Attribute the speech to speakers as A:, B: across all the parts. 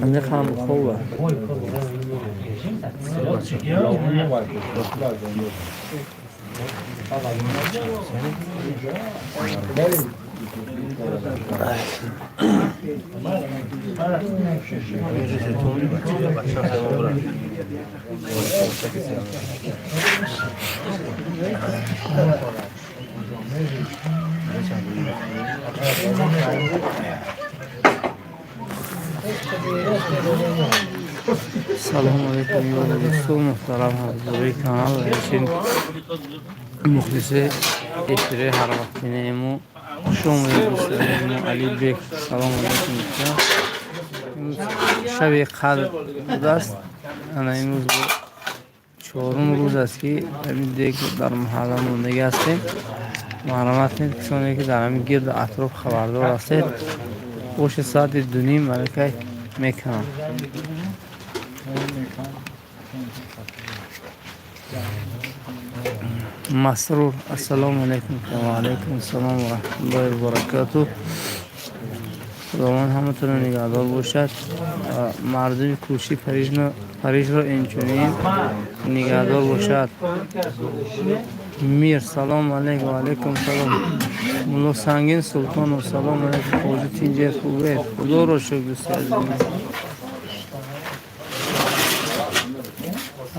A: اینجا خام خوبه. سلام علیکم یاد دوستو محترم حضوری کانال هستین مخلص اشتری هر وقت نیمو شما دوستان علی بیک سلام علیکم شب قدر است. انا امروز چهارم روز است که همین دیگه در محله موندگی هستیم. معلومات نیست کسانی که در همین گرد اطراف خبردار هستید پشت ساعت 2:30 ملکه میکنم. مسرور السلام علیکم و علیکم السلام و رحمت الله و برکاته. خداوند همتون رو نگهدار باشد. مردم کوشی پریش رو اینچنین نگهدار باشد. میر سلام علیکم و علیکم سلام. مولا سنگین سلطان و سلام علیکم. خوزی تینجه خوبه خدا رو شکر دوستی عزیزم.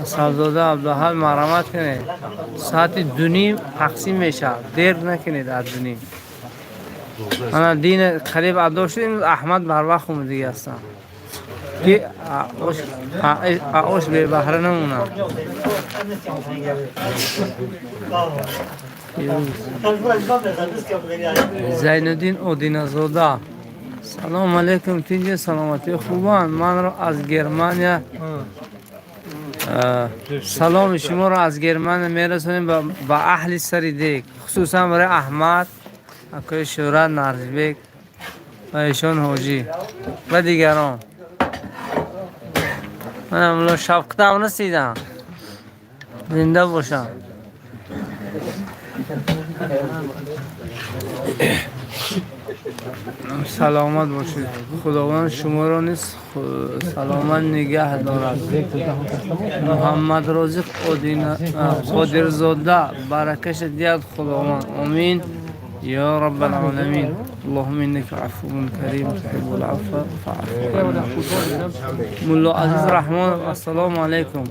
A: سبزاده عبدالحال مرحمت کنید ساعت 2:30 تقسیم میشه دیر نکنید. از 2:30 انا دین قریب ادا شدیم. احمد بر وقت اومدگی هستم که آوش به بهره نمونم. زینالدین اودینزاده سلام علیکم. تینجه سلامتی خوبان. من رو از گرمانیا سلام شما را از گرمانیا میرسونیم با اهل سریدیک، خصوصا برای احمد اکوی شورا نارزبیک و ایشان حاجی و دیگران. من املا شب کتاب نسیدم. زنده باشم. سلامت باشید. خداوند شما را نیست سلامت نگه دارد. محمد رازق قادرزاده برکش دیاد خداوند. آمین یا رب العالمین. اللهم انك عفو کریم تحب العفو فاعف عنا. مولا عزیز رحمان السلام علیکم.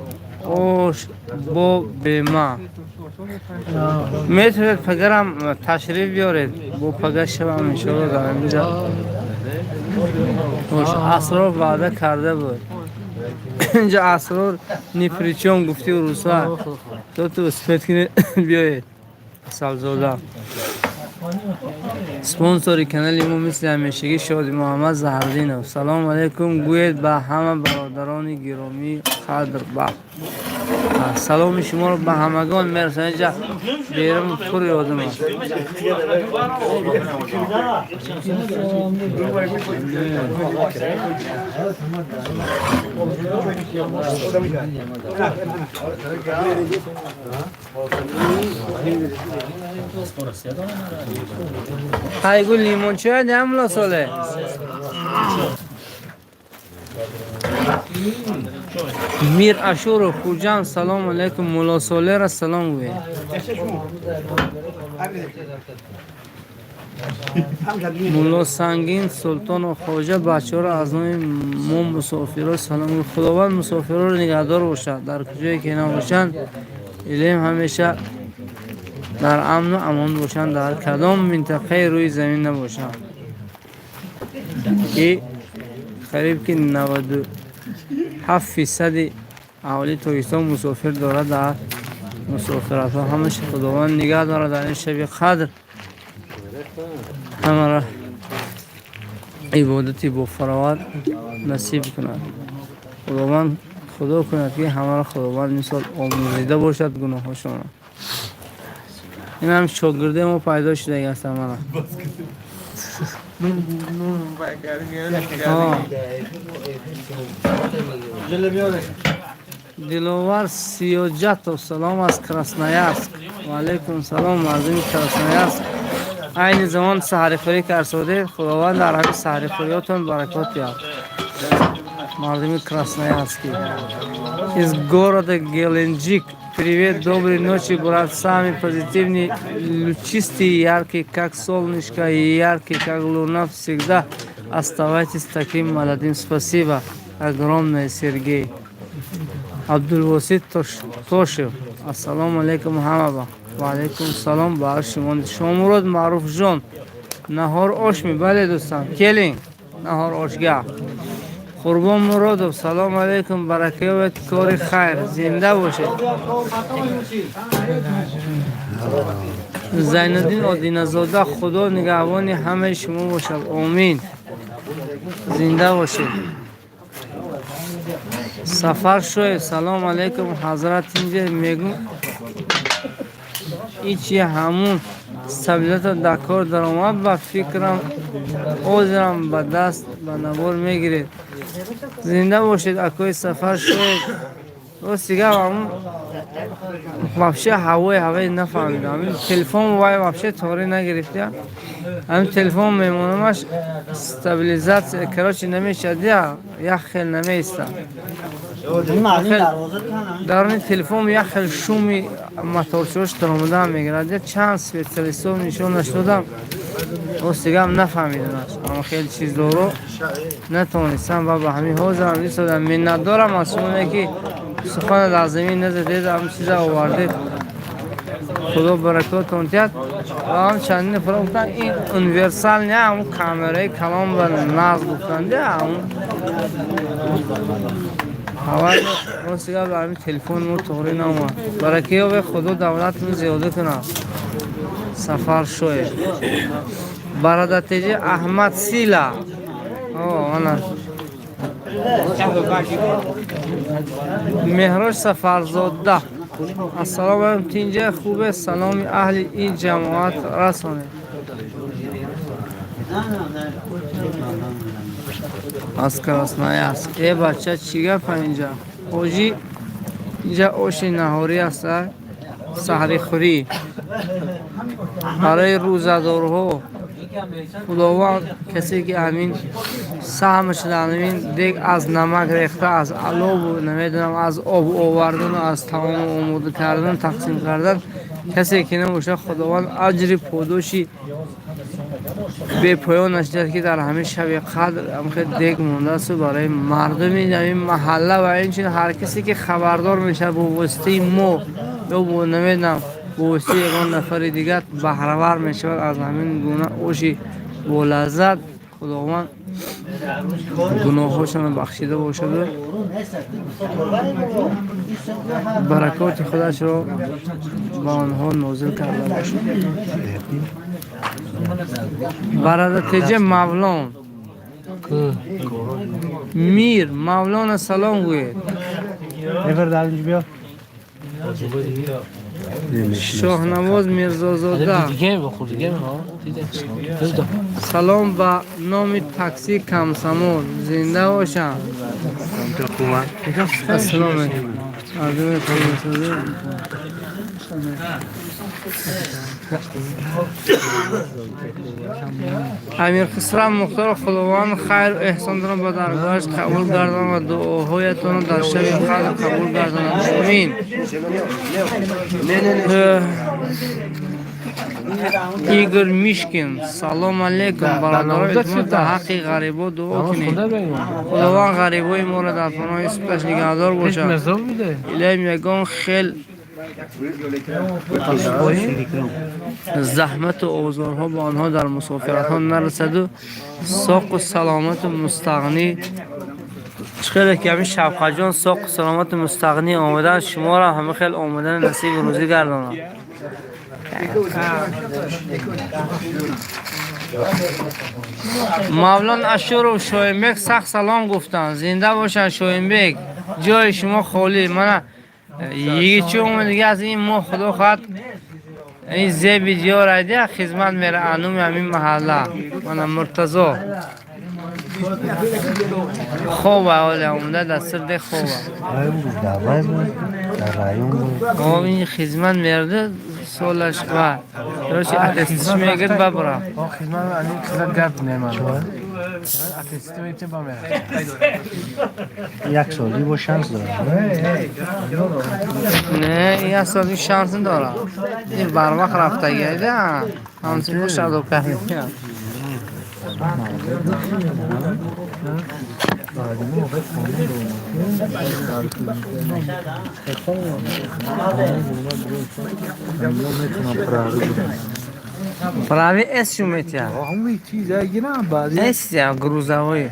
A: اوش با بیما میتونید پگرم تشریف بیارید با پگه شبم انشاءالله در اینجا. اوش اسرار وعده کرده بود اینجا اسرار نیپریچون گفتی و روسا تو اسپیت کنید بیایید. سبزاده سپانسوری کانال ما مثل همیشگی شادی محمد زهردین. سلام علیکم گوید به همه برادران گرامی قدر با سلام شما رو به همگان میرسن. اینجا بیرم پر یادم است. های گل لیمون چه نملا ساله میر اشور خوجان سلام علیکم. مولا ساله را سلام گوید. مولا سنگین سلطان و خواجه بچه را از نوع ما مسافر سلام گوید. خداوند مسافر را نگهدار باشد در کجایی که نباشند. علم همیشه در امن و امان باشند. در کدام منطقه روی زمین نباشند. که قریب که 97% اهالی تاجیکستان مسافر دارد. در مسافرت ها همش خداوند نگه دارد. در این شب قدر همه را عبادتی با فراوان نصیب کند. خداوند خدا کند که همه را خداوند مثال آموزیده باشد گناهاشان. این هم شاگرده ما پیدا شده دیگه هستم من. دلوار سیوجاتو سلام از کراسنایارسک. و علیکم سلام مردم کراسنایارسک. این زمان سحری خوری کرسوده. خداوند در همین سحری خوریاتون برکات بیار. مردم کراسنایارسکی. Из города Геленджик. Привет, доброй ночи, брат. Самый позитивный, лучистый, яркий, как солнышко, и яркий, как луна. Всегда оставайтесь таким молодым. Спасибо огромное, Сергей. Абдулвасид Тошев. Ассаламу алейкум, Хамаба. Ва алейкум салам, бар шимон. Шомурод Маруф Жон. Нахор ош мебале достан. Келин. Нахор ошга. قربان مرادов سلام علیکم برکت کار خیر زنده باشید. زینالدین آدینه‌زاده خدا نگهبان همه شما باشد آمین. زنده باشید. سفر شوی سلام علیکم حضرت اینجا میگم ایچی همون سبیلت دکار در آمد با فکرم عذرم به دست به نبار میگیرید. زنده باشید اکوی سفر شوید. دیگه همون вообще هوای نفهمیدم. همین تلفن وای вообще طوری نگرفته. همین تلفن میمونمش استابیلیزات کراچی نمیشه یا خیل نمیسته. در این تلفن یا خیل شومی موتورچوش درآمده میگیره. چند اسپیشالیست نشون نشدم. دیگه هم نفهمیدم. اما خیلی چیز رو نتونستم و به همین حوزه هم نیستم. منت دارم از اونه که سخن در زمین نزدید هم چیز آورده. خدا برکات تونتید و هم چندین نفر گفتن این اونیورسال نه همون کامرای کلام و ناز گفتن ده همون اول راستی به همین تلفن مو طوری نامد. برکه به خدا دولتمون زیاده کنه. سفر شوید. برادرتیجه احمد سیلا. آنه مهراج سفرزاده. السلام علیکم تینجا خوبه سلام اهل این جماعت رسانه. از کراسنایارسک. ای بچه چی گپ اینجا؟ اوجی اینجا اوش نهاری است. سحری خوری برای روزدارها. خداوند کسی که همین سهمش در همین دیگ از نمک ریخته از علو نمیدونم از آب آوردن و از تمام آماده کردن تقسیم کردن کسی که نمیشه خداوند اجر پاداشی به پایان نشده که در همین شب قدر هم خیلی دیگ مونده است برای مردم این محله و این چیز هر کسی که خبردار میشه با واسطه ما یا با نمیدونم با واسطه یکان نفر دیگر بهره‌ور میشه از همین گونه اوشی با لذت خداوند گناهاشون بخشیده باشد و برکات خودش را به آنها نازل کرده باشد. برادرتیجه مولان میر مولان سلام گوید. شاهنواز میرزازاده سلام به نام تاکسی کمسمول زنده باشم. السلام علیکم. امیر خسرو مختار خداوند خیر و احسان را به درگاهش قبول گردان و دعاهایتان در شب قدر قبول گردان. آمین. ایگور میشکین سلام علیکم برادران اتمام در حق غریبا دعا کنید. خداوند غریبای ما را در پناه سپش نگهدار باشد. الهی میگم خیل زحمت و آزارها با آنها در مسافرت ها نرسد و ساق و سلامت و مستغنی خیلی که همین شبخه جان ساق و سلامت و مستغنی آمدن شما را همه خیلی آمدن نصیب روزی گردانم. مولان اشور و شایمبک سخت سلام گفتن. زنده باشن شایمبک جای شما خالی. من یکی چی اومد دیگه از این ما خدا خواهد این زی ویدیو را دیگه خدمت میره انوم همین محله من مرتضی خوبه اولی آمده دستر ده خوبه این خدمت میرده سالش و درستی اتستش میگرد ببرم
B: خدمت انوم کلا گرد نمیمه اتستی میتیم با میره
C: یک سالی با شانس داره
A: نه این سالی شانس داره این بر وقت رفته گیده همسی با شد و پهمی Pravi es shumetya.
C: همون چیز دیگه نه بعضی
A: Es ya gruzavi.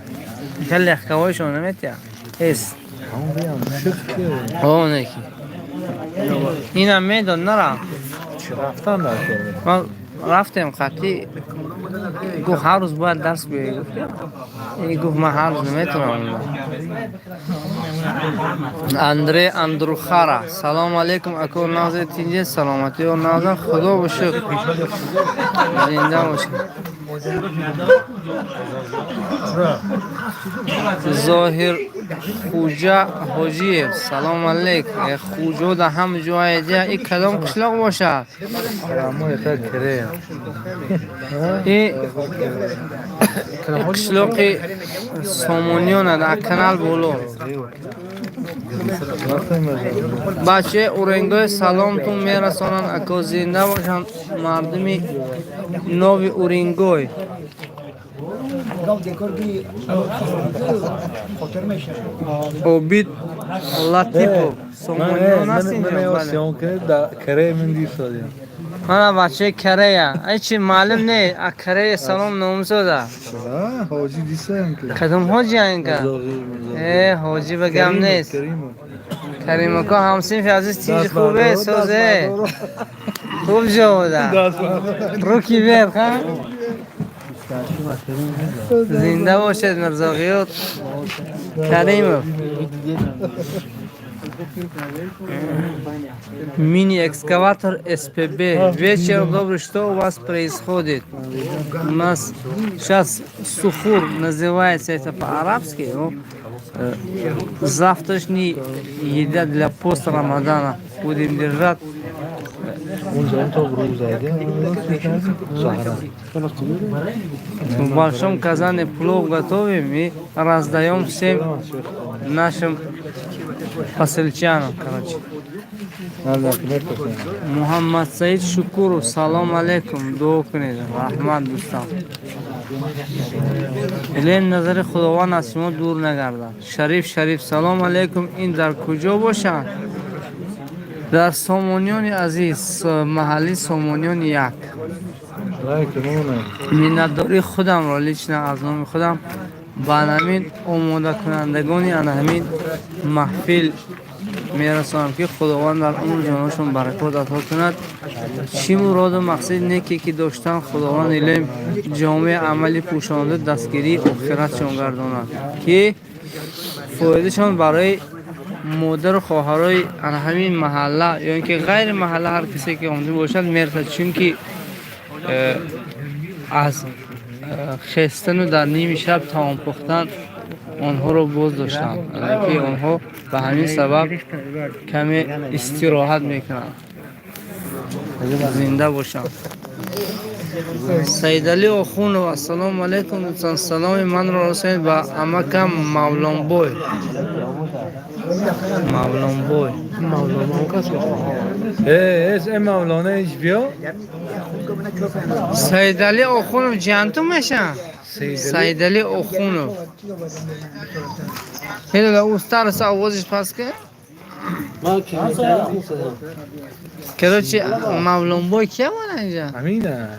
A: Kelle khawai shona metya. Es.
C: همون بیام شکل
A: Honeki. Ina medan nara.
C: رفتن داشته
A: Man رفتم قطعی گفت هر روز باید درس بیایی این گفت من هر روز نمیتونم اندره اندروخارا سلام علیکم اکو نازه تینجه سلامتی و نازن خدا و شکر زنده باشه ظاهر خوجا حاجیه سلام علیکم خوجا ده هم جای دیگه این کدام قشلاق باشه
C: ما یه کره
A: این قشلاقی سامونیونه در کانال بولو بچه اورنگای سلامتون میرسانن اکا زنده باشن مردمی نوی اورنگای اوبید لطیپو سامونیون هست اینجا
C: کره من دیر سادیم
A: من بچه کره یا ایچی معلوم نه کره سلام نامزده
C: حاجی دیستم که
A: کدوم حاجی اینکه حاجی بگم نیست کریم که همسین عزیز چیز خوبه سوزه خوب جوده روکی بیر خواهد زنده باشد مرزاقیوت کریم мини экскаватор СПБ. Вечер добрый, что у вас происходит? У нас сейчас сухур называется это по-арабски. Завтрашний еда для пост Рамадана будем держать. В большом казане плов готовим и раздаем всем нашим поселчанам, короче. Мухаммад Саид Шукуров, салам алейкум, дуо кунед, рахмат дӯстон. Илен назари худованд аз шумо дур нагардад. Шариф, салом алейкум, ин дар куҷо бошад? Дар Сомониёни азиз, маҳалли Сомониёни 1. миннатдори худамро лично аз номи худам ба ҳамин омодакунандагони ҳамин маҳфил мерасонам ки худованд дар умр ҷонашон баракот ато кунад. Чӣ муроду мақсади неке ки доштан худованд илем ҷомеъ амали пӯшонда дастгирии охиратшон гардонад ки фоидашон барои модару хоҳарои ҳамин маҳалла ё ин ки ғайри маҳалла ҳар касе ки омада бошад мерасад, чунки аз хестану дар ними шаб таом пухтан онҳоро боз доштанд, ки онҳо ба ҳамин сабаб каме истироҳат мекунанд. зинда бошанд. Саидали Охунов, ассалому алейкум, дӯстон, саломи манро расонед ба амакам Мавлонбой. Мавлонбой.
C: Мавлона иш биё.
A: Саидали Охунов ҷанту мешавад. Саидали Охунов. Хело устарас овозиш пастка. Короче, Мавлонбой кия бора инҷа?
C: Амина.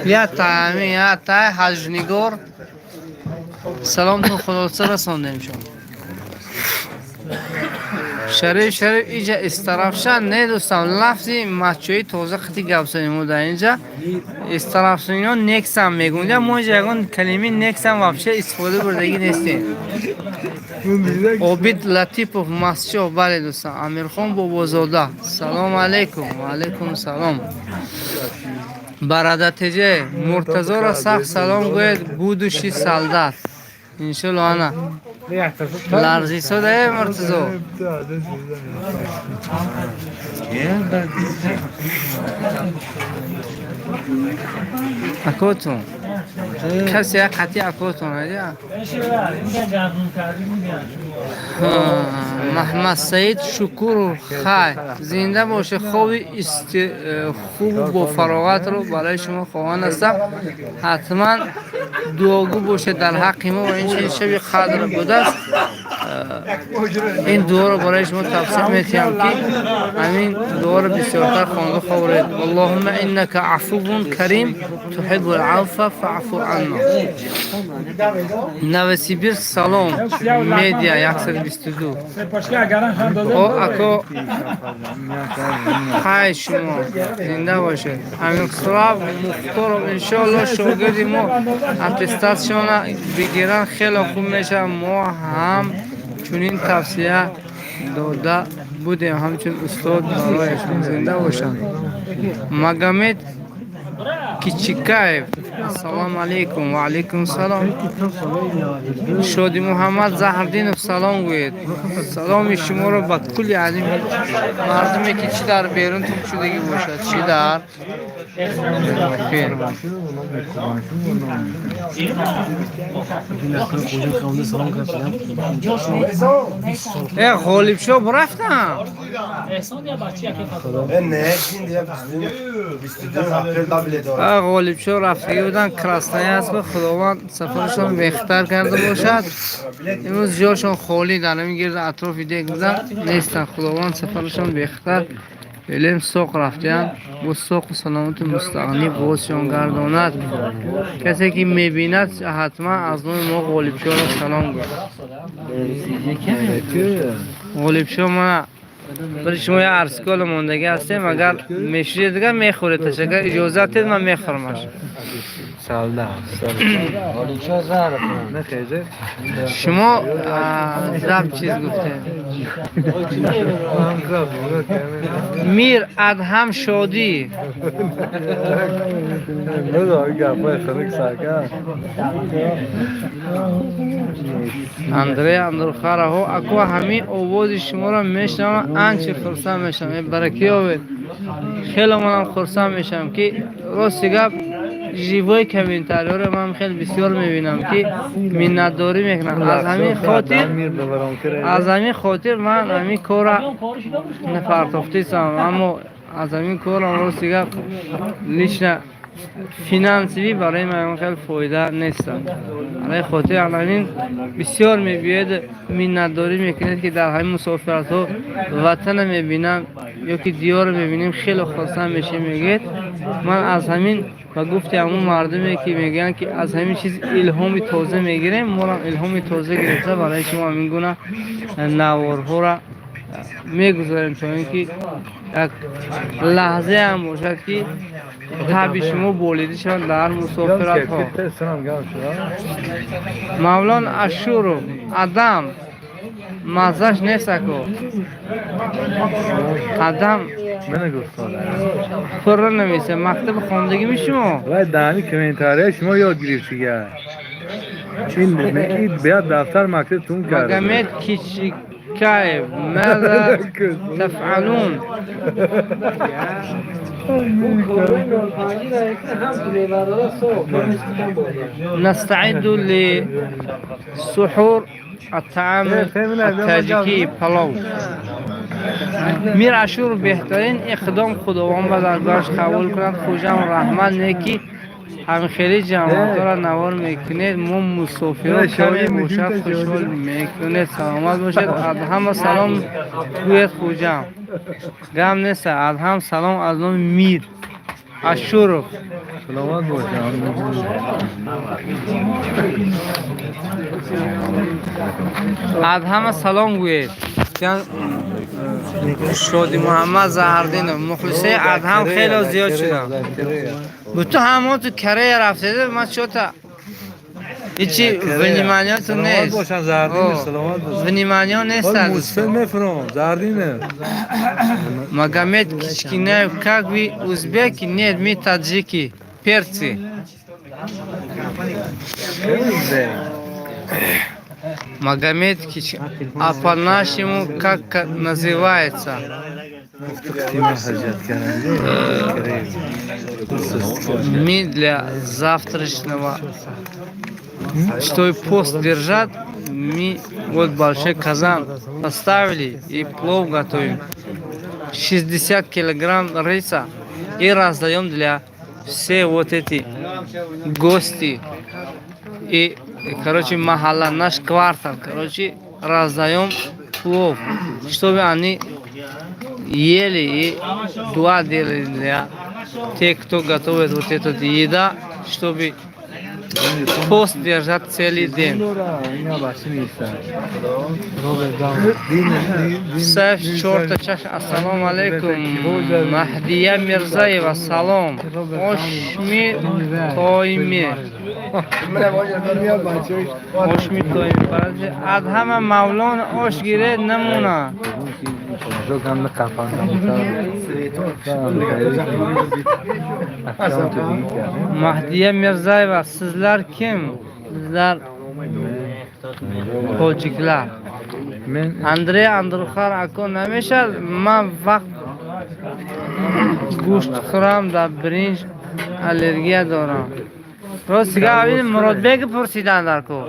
A: Я тай ҳаҷнигор. Саломтон худоса расондем шумо. Шариф инҷа истарафша не дӯстон, лафзи мачои тоза хати гапзанем дар инҷа истарафшино нексам мегӯям. Мо инҷа ягон калимаи нексам вообще истифода бурдагӣ нестем. عبید لطیپوف مسجد. بله دوستان، امیرخان بابازاده. سلام علیکم. و علیکم سلام. برادرتجه مرتضی را سخت سلام گوید. بودوشی سالدار انشالله. انا لرزی ساده مرتضی اکوتون کسی قطعی اکوتون هدیه. محمد سعید شکر خیر زنده باشه. خوب با فراغت رو برای شما خواهان هستم. حتما دعاگو باشه در حق ما و این شب قدر بوده است. این دعا رو برای شما تفسیر میتیم که همین دعا رو بسیارتر خوانده خورید. اللهم انک عفو کریم تحب العفو فاعف عنا. نوسیبیر سلام میدیا 122. او اکو خواهی شما زنده باشه. همین سراب مختار انشاءالله شاگردی ما اتستاسیون بگیرن خیلی خوب میشه. ما هم چونین توصیه داده بودیم همچون استاد برایشون زنده باشن. مگامد کیچیکایف السلام علیکم. و علیکم سلام. شادی محمد زهردینов سلام گوید. سلام شما رو به کل عظیم مردمی که چی در بیرون توب شدگی باشد چی در خیر. غالب شو برفتم غالب شو رفته بودن کرستانی هست. به خداوند سفرشان بهتر کرده باشد. امروز جاشون خالی در نمیگرد اطراف دیگه بودن نیستن. خداوند سفرشان بهتر علم سوق رفتن و سوق سلامت مستغنی بازشان گرداند. کسی که میبیند حتما از نوع ما غالب شو را سلام گوید. غالب شو ما برای شما یه ارسکال موندگی هستیم. اگر میشورید دیگه میخورید تشکر اجازت دید من میخورمش.
C: سالده
A: شما زب چیز گفته میر ادهم شادی اندره اندرخاره ها اکو همین آواز شما را میشنم انچه خرسم میشم. برکی آوید خیلی منم خرسم میشم که راستی گفت جیوای کمینتری رو من خیلی بسیار میبینم که منتداری میکنم. از همین خاطر من همین کار نپرتافتی سم. اما از همین کار راستی گفت لیشنه فینانسیوی برای من خیلی فایده نیستم. برای خاطر همین بسیار میبید منتداری میکنید که در همین مسافرت ها وطن میبینم یا که دیار میبینیم خیلی خواستم میشه. میگید من از همین و گفتی همون مردمی که میگن که از همین چیز الهامی تازه میگیریم. ما هم الهامی تازه گرفته برای شما همین گونه نوارها را میگذاریم تا اینکه یک لحظه هم باشد که تابی شما بولیده شوند در مسافرت ها. مولان اشورو آدم مزش نیست اکو آدم پر نمیشه. مکتب خواندگی میشم
C: وای دانی کامنتاری شما یاد گرفتی گه این بیاد دفتر مکتبتون کرده.
A: مگامد کیچیکایف ماذا تفعلون؟ نستعد لسحور الطعام التاجیکی پلاو. میر اشور بهترین اقدام خداوند به درگاهش قبول کند. خوشم رحمت نیکی همین خیلی جماعت را نوار میکنید. ما مسافران کمی باشد خوشحال میکنید. سلامت باشد. ادهم سلام گوید خوجم گم نیست. ادهم سلام از نام میر اشور
C: سلامت باشد.
A: ادهم سلام گوید. شادی محمد زهردین مخلصه ادهم خیلی زیاد شدم. به تو همون تو کره رفته من شد هیچی ونیمانیاتون
C: سلامت
A: نیست
C: باشن زردین
A: اوه.
C: سلامت باشن
A: ونیمانیا نیست
C: ولی
A: از
C: موسفل میفرم زردینه
A: Magomed kichkinayev как вы узбеки? Нет, мы таджики, перцы. Магомед а по-нашему как называется? Мы для завтрашнего, чтобы пост держать, мы вот большой казан поставили и плов готовим. 60 килограмм риса и раздаем для все вот эти гости. И, короче, махалла, наш квартал, короче, раздаем плов, чтобы они ели и дуа делали для тех, кто готовит вот эту еду, чтобы пост держать целый день. Саф чорта чаш, ассаламу алейкум. Махдия Мирзаева, салом. Ошми тойми. Ошми тойми. Адхама Мавлон ош гиред намуна. Mahdiyya Mirzayeva, sizlar kim? Sizlar tojiklar. Andrey Andruxar akon nameshad man vaqt go'sht xiram da birinchi allergiya دارم. راستگاه این مرادبگ پرسیدن در کو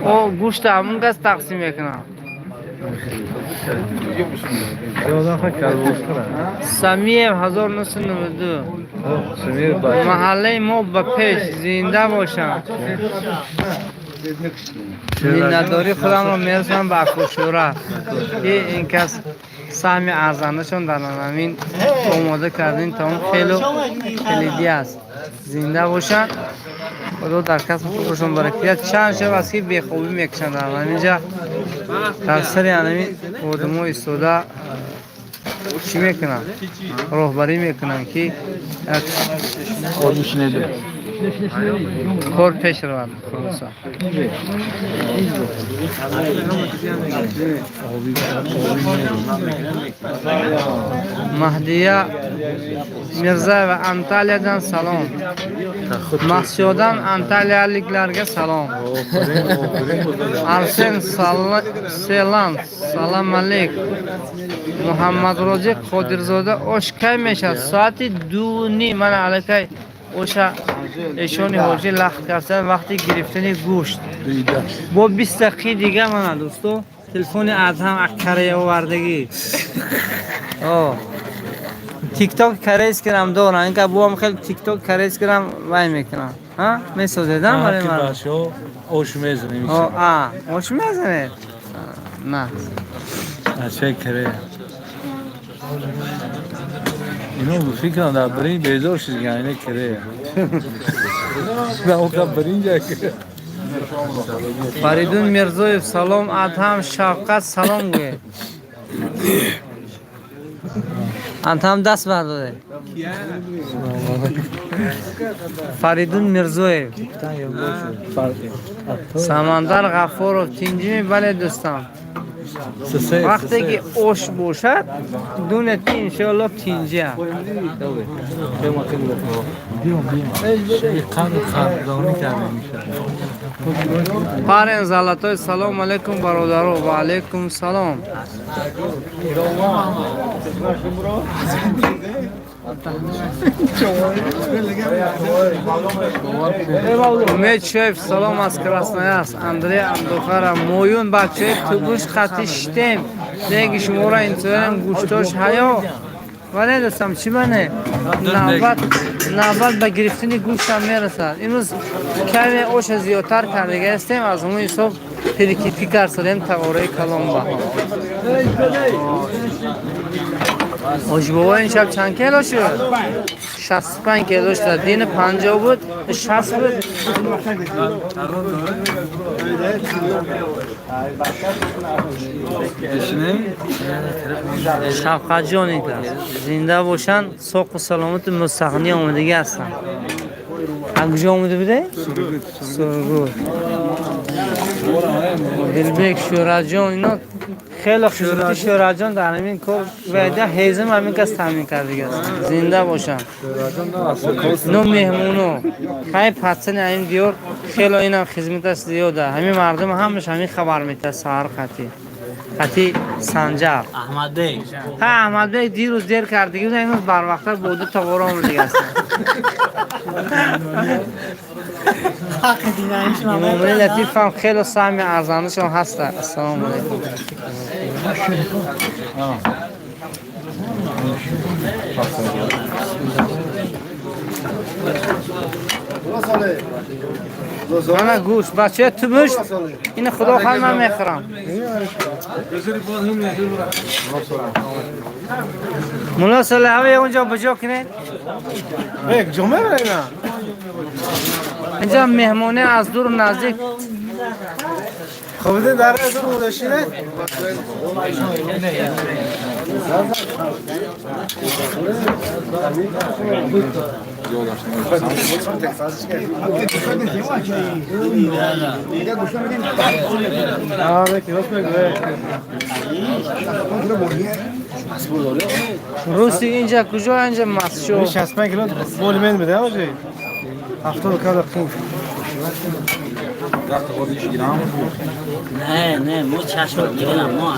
A: او گوشت همون کس تقسیم میکنن سمیه 1992 محله ما با پیش زنده باشم مینداری خودم رو میرسم به اکوشورا این کس سهمی ارزنده چون در همین آماده کردین تا اون خیلی کلیدی است زنده باشن خدا در کسب خودشون برکت چند شب از که بیخوبی میکشن در همینجا در سری همین آدمو ایستاده چی میکنن راهبری میکنن که کار پیش روند خلاصا مهدیه میرزا و انتالیاdan salom. Mahsudan antaliyaliklarga salom. Arsen selam. Salam alayk. Muhammad Rozi Qodirzoda osh kay mesha soati 2:30 mana alakay o'sha eshoni hoji laxt kardن وقتی گرفتن گوشت با 20 دقیقه دیگه من دوستو تلفن ادهم کره آوردگی تیک تاک کریس کردم دارن اینکه بوام خیلی تیک تاک کریس کردم وای میکنم ها میسازیدم برای من
C: باشو اوش میزنه
A: اوش میزنه نه
C: چه کره اینو فکرم در برین بیزار شد یعنی کره نه او که برین جا کره
A: فریدون میرزویف سلام ادهم شفقت سلام گوی ادهم دست برداره فریدون میرزویف سمندر غفورов تینجیمی بله دوستان وقتی که اوش باشد دونتی انشاءالله تینجی هست پارین زلطای سلام علیکم برادرو و علیکم سلام امید شیف سلام از کراسنایاس اندری اندوخر مویون بچه توبوش خطی شتیم دیگه شما را اینطورم گوشتاش هیا ولی دوستم چی بانه نوبت به گرفتن گوشت هم میرسد امروز کمی اوش زیادتر کرده هستیم از اون حساب پلیکیتی کرسدیم تقاره کلام با آج بابا این شب چند کیلو شد؟ 65 کیلو شد دین 50 بود 60 بود شفقت جان این زنده باشن ساق و سلامت مستقنی آمدگی هستن از کجا آمده بوده؟ سرگود دلبک شورجان اینا خیلی خصوصی شورجان در همین کار وعده هیزم همین کس تامین کرده است زنده باشن نو مهمونو خیلی پاتن همین دیور خیلی اینا خدمت زیاده همین مردم همش همین خبر میده سهار خطی سنجر
D: احمد بیگ
A: ها احمد بیگ دیروز دیر کردگی بود امروز بر وقت بوده تا قرآن دیگه است امام لطیف هم خیلی سهم ارزندش هم هست. السلام علیکم. من گوشت بچه تو مشت این خدا خواهد من میخورم. مولا صلحه اونجا بجا کنید
B: یک جمعه برای
A: اینجا مهمونه از دور و نزدیک
B: خب در دور بودشینه
A: روسی اینجا کجا اینجا مسشو
B: 65 کیلو بولمن بده آجی 70 کیلو خوب
D: نه مو چشم میگیرم ما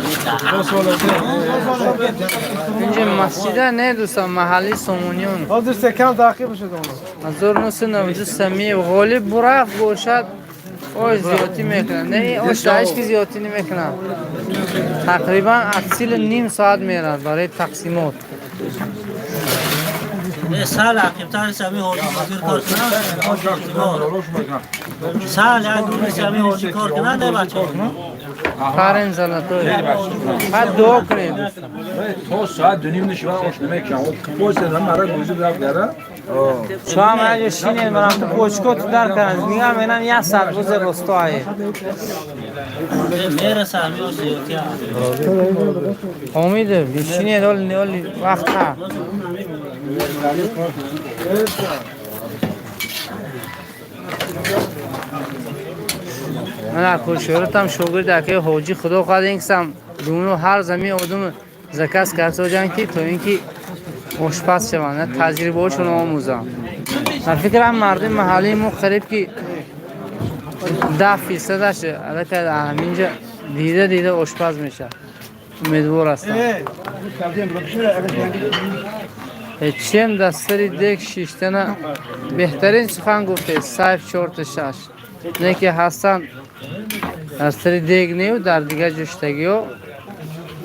A: اینجا مسجده نه دوستان محلی سومونیون
B: حالا دوست کم تعقیب شد اون
A: 1992 سمی و غالب برافت گوشد اوش زیادی میکنن نه اوش دایش که زیادی نمیکنن تقریبا اکسیل نیم ساعت میرن برای تقسیمات
D: سال عقیب‌تر سمی هوشی کار کنن سال دور سمی هوشی کار کنن نه بچه
A: کارن زلطوی بعد دعا کنید
E: تو ساعت دونیم نشون آش نمیکنم پوست هم مرا گوزی برام داره
A: شما من شینید برام تو پوچکوت در کنن میگم اینم یه ساعت روز رستایی
D: میره سمی هوشی
A: امیده شینید اول وقت ها من اکل شورتم شوگرد که حاجی خدا خواهد اینکسم دونو هر زمین آدم زکست کرده جان که تو اینکه آشپز شوند تجربه هاشون آموزم من فکرم مردم محلی ما قریب که 10% شه البته همینجا دیده آشپز میشه امیدوار هستم چیم دستری دیگ شیشتنه بهترین سخن گفته سایف 4 تا 6 نه که هستن دستری دیگ نیو در دیگه جشتگی ها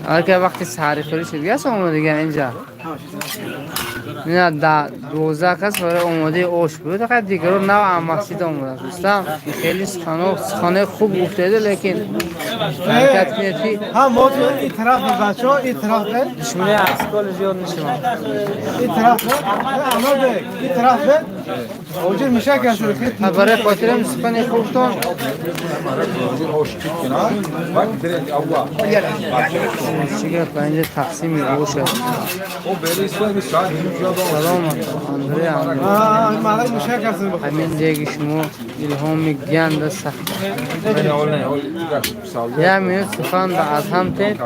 A: اگه وقتی سحری خوری شد گست آمده دیگه اینجا نه 12 کس برای آماده اوش بود فقط دیگه رو نو مسجد آمده دوستان خیلی سخانه خوب گفته لیکن حرکت کنید
B: ها ما تو این طرف بچه ها این طرف به
A: دشمنی اسکال زیاد نشما
B: این طرف اما به این طرف به اوجر میشه که شروع
A: برای خاطرم سخن خوبتون
E: وقتی برید اول
A: چیکار اینجا تقسیم گوشه
E: او بری ساعت
A: سلام اندره
B: مالک میشه که
A: همین دیگه شما الهام گند سخت یا میاد سخن به از هم تید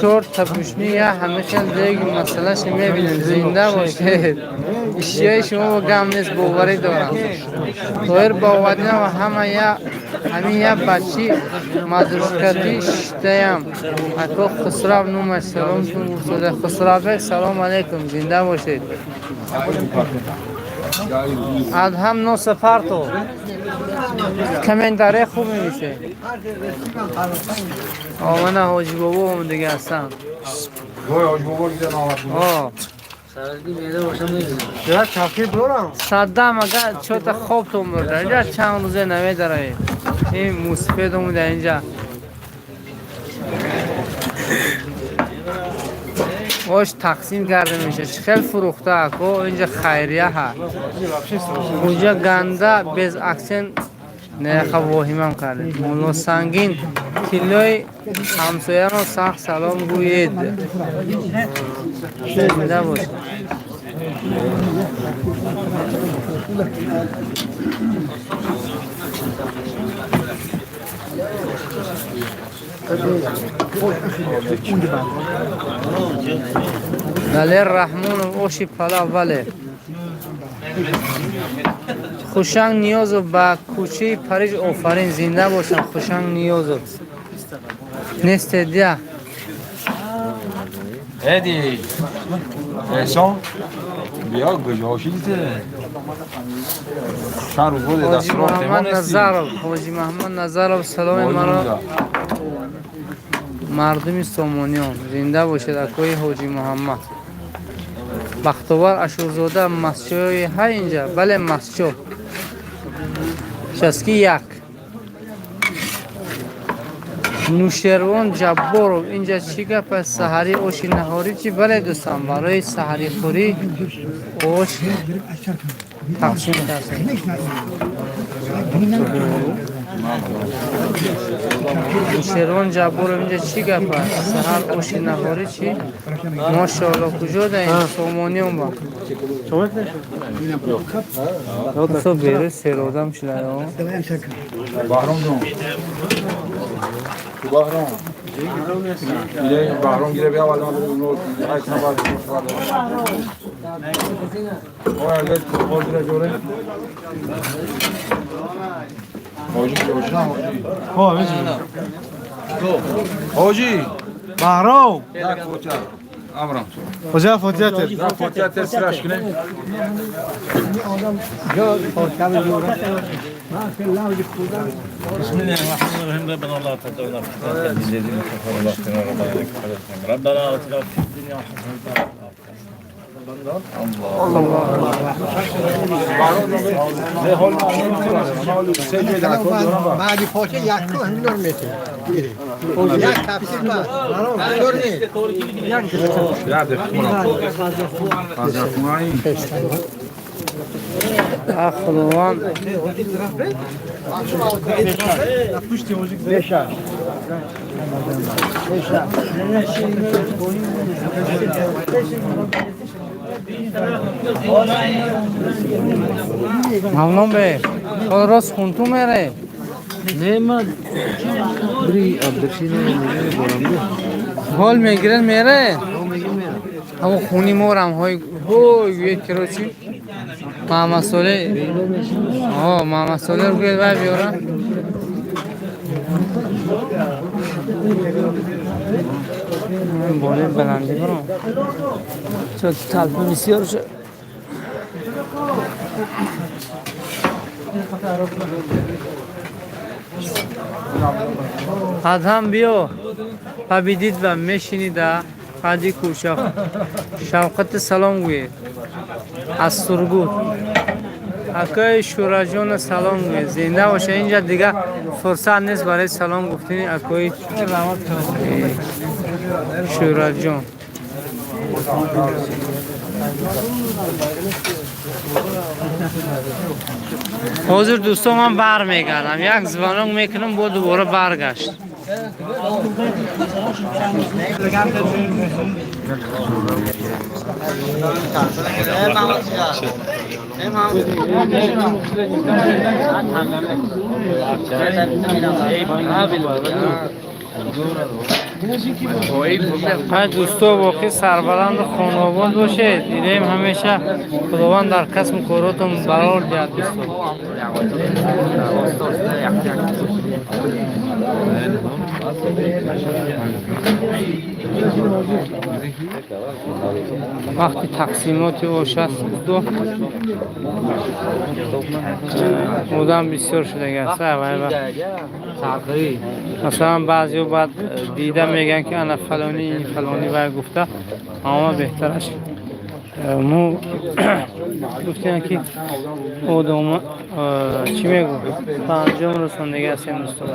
A: شورت تپوشنی یا همیشه دیگه مسئله شما میبینید زنده باشید اشیای شما با گم نیست باوری دارم تویر باوری و همین یا بچی مدرسکتی شتیم اکو خسراب نومش سلام کن گفتده خسرابه سلام علیکم زنده باشید ادهم نو سفر تو کمنتاره خوب میشه آمنه حاجی بابا هم دیگه هستم
B: یا چاکی برام
A: صدام اگر چوت خوب تو مرده اینجا چند روزه نوی داره این موسیقی دومو در اینجا اوش تقسیم کرده میشه خیلی فروخته اکو اینجا خیریه ها اونجا گنده bez اکسن نه خب واهیمم کرده مولا سنگین کلای همسایه رو سخت سلام گوید زنده باشه ولی رحمان و اوشی پلا ولی خوشنگ نیاز و با کوچه پریج آفرین زنده باشم خوشنگ نیاز و نیست دیا
E: هدی احسان بیا گجاشی دیده چند روز بود
A: حاجی محمد نظرов حاجی محمد نظرov سلام مرا مردم سامانیان زنده باشد اکوی حاجی محمد بختوار اشورزاده مسجای های اینجا بله مسجد شسکی یک نوشیروان جبارov اینجا چی گپ است سحری اوشی نهاری چی بله دوستان برای سحری خوری اوش تقسیم کرد نوشیروان جبارov اینجا چی گپ است سحر اوشی نهاری چی ماشاءالله کجا داریم سامانیان با تو بیره سیرادم شده
E: بحرام جون تو بحرام گیره بحرام گیره بیا والا اونو ایت نباید او اگه خود را جوره حاجی حاجی
B: بهرام
E: یک فوتیا امرم
B: کجا فوتیت
E: یک فوتیا تر سرش کنه
D: بسم الله الرحمن الرحيم ربنا لا تدعونا في فتنة الذين كفروا ولا اختنا ربنا اتنا في الدنيا حسنة
F: بعد فاصله یک کو همین نور میشه یک تفسیر بعد نور نیست
E: یاد خونایی
A: اخلوان ممنون به خود راست خونتو میره
C: نه من بری عبدالشین
A: حال میگیرن میره اما خونی مورم های یک کرو چی محمد صالح محمد صالح رو گید باید بیارم باید بلندی برام چون تلپه بسیار شد هم بیا پبیدید و میشینید قدی کوشا شوقت سلام گوید از سرگو اکای شورا جان سلام گوید زنده باشه اینجا دیگه فرصت نیست برای سلام گفتنی اکای شورا جان حاضر دوستان من بر میگردم یک زبانم میکنم با دوباره برگشت دوستا واقعی سربلند و خانواد باشه دیدیم همیشه خداوند در کسب کاراتون برار دهد دوستا وقتی تقسیمات اوشست دو مودم بسیار شده گسته مثلا بعضی بعد دیده میگن که انا فلانی فلانی باید گفته اما بهترش مو گفتیم که آدم چی میگو پنجم رساندگی هستیم دوستان